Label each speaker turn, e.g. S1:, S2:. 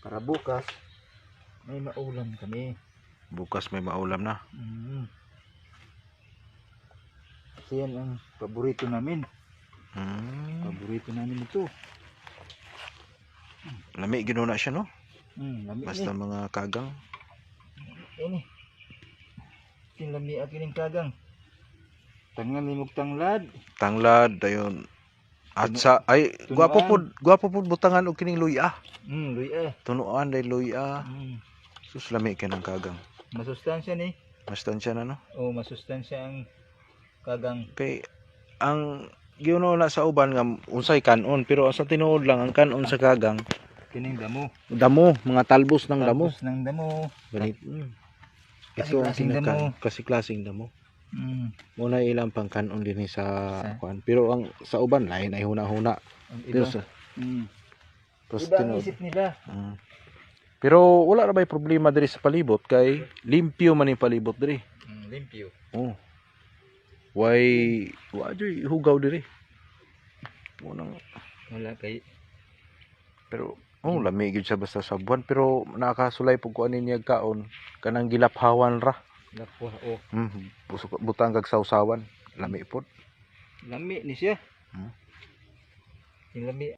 S1: Para bukas may maulam kami.
S2: Bukas may maulam na.
S1: Kasi yan ang paborito namin.
S2: Mm.
S1: Paborito namin ito.
S2: Lami ginuna siya no?
S1: Lami
S2: Basta
S1: ni.
S2: mga kagang.
S1: Ini. Lami akin yung kagang. Tangan ni tanglad.
S2: Tanglad dayon. At sa ay
S1: Tunuan.
S2: gwapo pud butangan og kining luya.
S1: Luya.
S2: Tunuan day luya. Sus lami kay ng kagang.
S1: Masustansya ni.
S2: Mastansya na no.
S1: Masustansya ang kagang.
S2: Kay ang giuno na sa uban nga unsay kanon pero sa tinuod lang ang kanon sa kagang
S1: Kining damo.
S2: damo, mga talbos ng damo.
S1: Talbos ng damo.
S2: Ganit.
S1: Kasi
S2: Ito ang
S1: klaseng damo.
S2: kasi klaseng damo.
S1: Mm.
S2: Muna ilang pang kanon din sa kuan. Pero ang sa uban lain ay huna-huna.
S1: Ang
S2: Pero
S1: iba.
S2: sa tapos
S1: Iba ang
S2: tinuod.
S1: isip nila.
S2: Pero wala na bay problema diri sa palibot kay limpyo man yung palibot diri.
S1: Limpyo.
S2: Oh. Why hugaw diri. Unang
S1: Wala kay.
S2: pero lami gyud siya basta sa buwan pero nakasulay pug kuan niya kaon kanang gilaphawan ra.
S1: Lapwa
S2: Butang kag sawsawan. Lami pod.
S1: Lami ni siya. Lami.